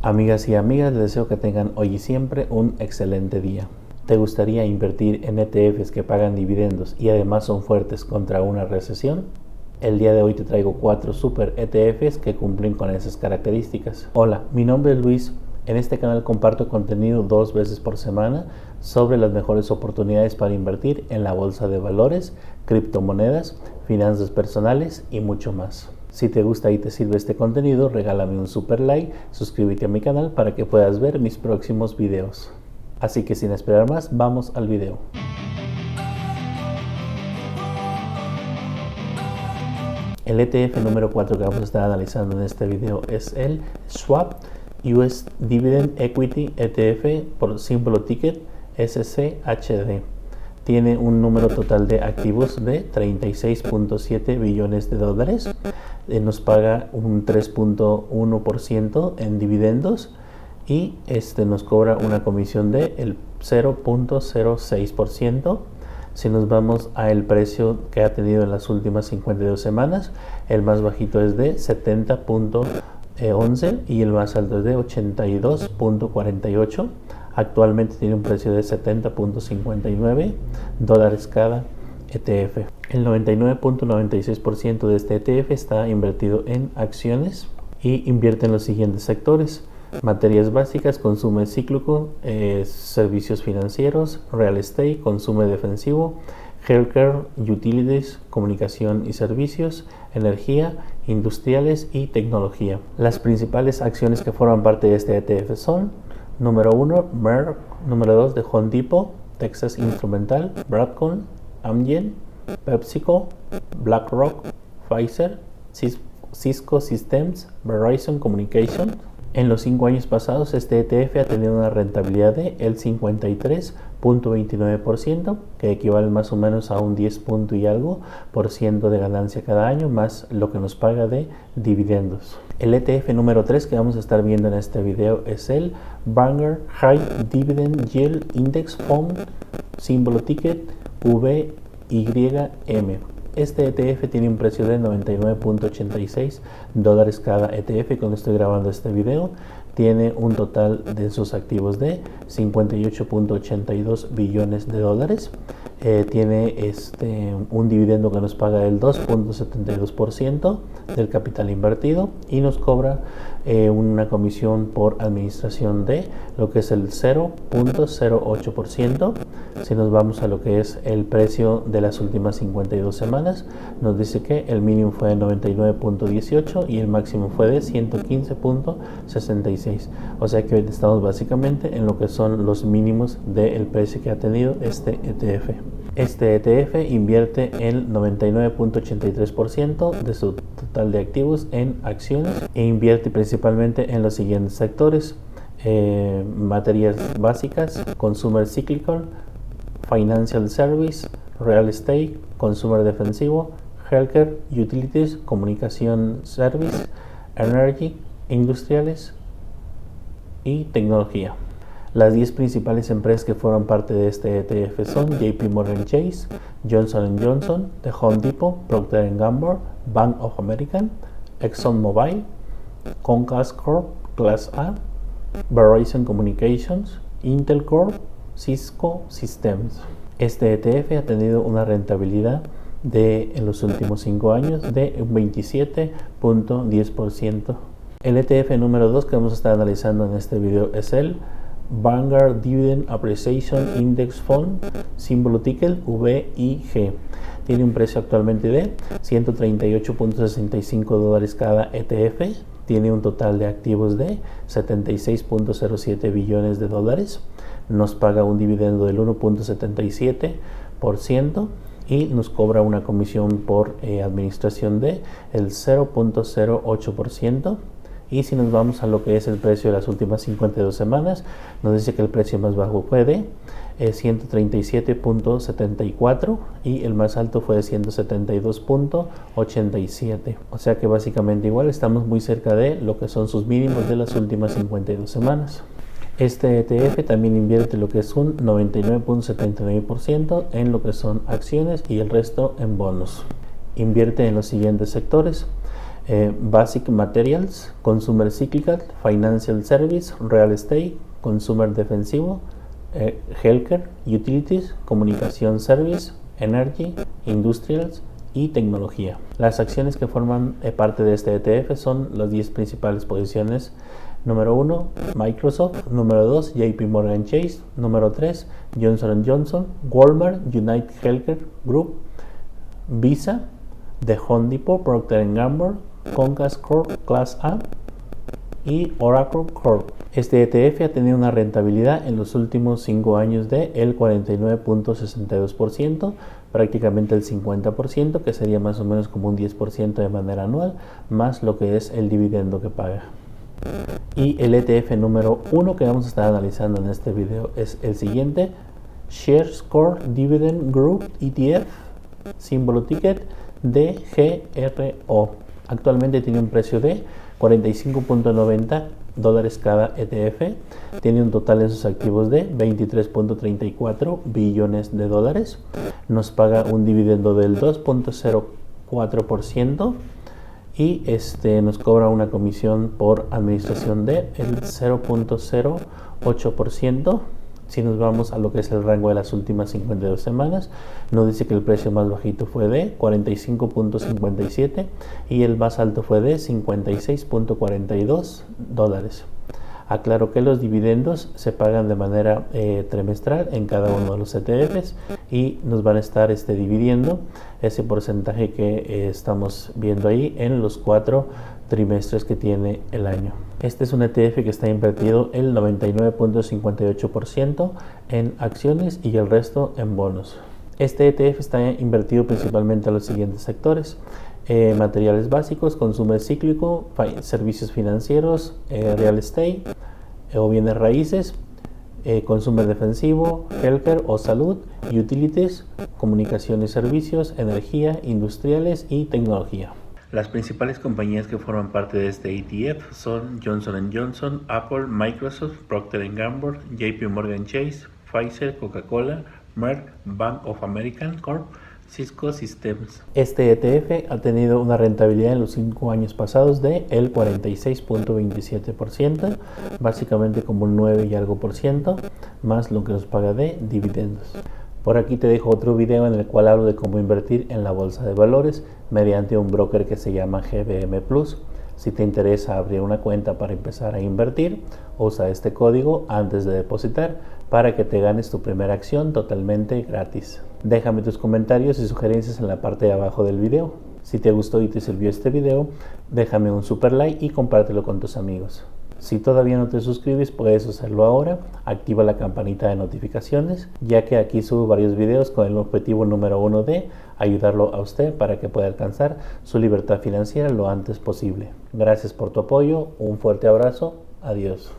Amigas y amigas, les deseo que tengan hoy y siempre un excelente día. ¿Te gustaría invertir en ETFs que pagan dividendos y además son fuertes contra una recesión? El día de hoy te traigo 4 super ETFs que cumplen con esas características. Hola, mi nombre es Luis. En este canal comparto contenido 2 veces por semana sobre las mejores oportunidades para invertir en la bolsa de valores, criptomonedas, finanzas personales y mucho más. Si te gusta y te sirve este contenido, regálame un super like, suscríbete a mi canal para que puedas ver mis próximos videos. Así que sin esperar más, vamos al video. El ETF número 4 que vamos a estar analizando en este video es el Schwab US Dividend Equity ETF por símbolo ticket SCHD. Tiene un número total de activos de 36.7 billones de dólares. Nos paga un 3.1% en dividendos y nos cobra una comisión de el 0.06%. Si nos vamos al precio que ha tenido en las últimas 52 semanas, el más bajito es de 70.11 y el más alto es de 82.48. Actualmente tiene un precio de 70.59 dólares cada ETF. El 99.96% de este ETF está invertido en acciones y invierte en los siguientes sectores: materias básicas, consumo cíclico, servicios financieros, real estate, consumo defensivo, healthcare, utilities, comunicación y servicios, energía, industriales y tecnología. Las principales acciones que forman parte de este ETF son: número 1, Merck; número 2, de Home Depot, Texas Instrumental, Broadcom, Amgen, PepsiCo, BlackRock, Pfizer, Cisco Systems, Verizon Communications. En los 5 años pasados, este ETF ha tenido una rentabilidad de el 53.29%, que equivale más o menos a un 10 y algo por ciento de ganancia cada año, más lo que nos paga de dividendos. El ETF número 3 que vamos a estar viendo en este video es el Vanguard High Dividend Yield Index Fund, símbolo ticket VYM. Este ETF tiene un precio de 99.86 dólares cada ETF. Cuando estoy grabando este video, tiene un total de sus activos de 58.82 billones de dólares. Tiene un dividendo que nos paga el 2.72% del capital invertido y nos cobra una comisión por administración de lo que es el 0.08%. Si nos vamos a lo que es el precio de las últimas 52 semanas, nos dice que el mínimo fue de 99.18 y el máximo fue de 115.66. O sea que hoy estamos básicamente en lo que son los mínimos del precio que ha tenido este ETF. Este ETF invierte el 99.83% de su total de activos en acciones e invierte principalmente en los siguientes sectores: materias básicas, consumer cyclical, financial service, real estate, consumer defensivo, healthcare, utilities, comunicación service, energy, industriales y tecnología. Las 10 principales empresas que forman parte de este ETF son JP Morgan Chase, Johnson & Johnson, The Home Depot, Procter & Gamble, Bank of America, ExxonMobil, Comcast Corp, Class A, Verizon Communications, Intel Corp, Cisco Systems. Este ETF ha tenido una rentabilidad en los últimos 5 años de un 27.10%. El ETF número 2 que vamos a estar analizando en este video es el Vanguard Dividend Appreciation Index Fund, símbolo ticket VIG. Tiene un precio actualmente de 138.65 dólares cada ETF. Tiene un total de activos de 76.07 billones de dólares. Nos paga un dividendo del 1.77% y nos cobra una comisión por administración de el 0.08%. Y si nos vamos a lo que es el precio de las últimas 52 semanas, nos dice que el precio más bajo fue de 137.74 y el más alto fue de 172.87. O sea que básicamente igual estamos muy cerca de lo que son sus mínimos de las últimas 52 semanas. Este ETF también invierte lo que es un 99.79% en lo que son acciones y el resto en bonos. Invierte en los siguientes sectores: Basic Materials, Consumer Cyclical, Financial Service, Real Estate, Consumer Defensivo, Healthcare, Utilities, Communication Service, Energy, Industrials y Tecnología. Las acciones que forman parte de este ETF son las 10 principales posiciones. Número 1, Microsoft. Número 2, JP Morgan Chase. Número 3, Johnson & Johnson, Walmart, United Healthcare Group, Visa, The Home Depot, Procter & Gamble, Comcast Corp Class A y Oracle Corp. Este ETF ha tenido una rentabilidad en los últimos 5 años de el 49.62%, prácticamente el 50%, que sería más o menos como un 10% de manera anual, más lo que es el dividendo que paga. Y el ETF número 1 que vamos a estar analizando en este video es el siguiente: ShareScore Dividend Group ETF, símbolo ticket DGRO. Actualmente tiene un precio de $45.90 cada ETF. Tiene un total en sus activos de 23.34 billones de dólares. Nos paga un dividendo del 2.04% y nos cobra una comisión por administración de el 0.08%. Si nos vamos a lo que es el rango de las últimas 52 semanas, nos dice que el precio más bajito fue de 45.57 y el más alto fue de 56.42 dólares. Aclaro que los dividendos se pagan de manera trimestral en cada uno de los ETFs y nos van a estar dividiendo ese porcentaje que estamos viendo ahí en los 4 trimestres que tiene el año. Este es un ETF que está invertido el 99.58% en acciones y el resto en bonos. Este ETF está invertido principalmente en los siguientes sectores: materiales básicos, consumo cíclico, servicios financieros, real estate o bienes raíces, consumo defensivo, healthcare o salud, utilities, comunicación y servicios, energía, industriales y tecnología. Las principales compañías que forman parte de este ETF son Johnson & Johnson, Apple, Microsoft, Procter & Gamble, JP Morgan Chase, Pfizer, Coca-Cola, Merck, Bank of America Corp, Cisco Systems. Este ETF ha tenido una rentabilidad en los 5 años pasados de el 46.27%, básicamente como un 9 y algo por ciento, más lo que nos paga de dividendos. Por aquí te dejo otro video en el cual hablo de cómo invertir en la bolsa de valores mediante un broker que se llama GBM Plus. Si te interesa abrir una cuenta para empezar a invertir, usa este código antes de depositar para que te ganes tu primera acción totalmente gratis. Déjame tus comentarios y sugerencias en la parte de abajo del video. Si te gustó y te sirvió este video, déjame un super like y compártelo con tus amigos. Si todavía no te suscribes, puedes hacerlo ahora. Activa la campanita de notificaciones, ya que aquí subo varios videos con el objetivo número 1 de ayudarlo a usted para que pueda alcanzar su libertad financiera lo antes posible. Gracias por tu apoyo, un fuerte abrazo, adiós.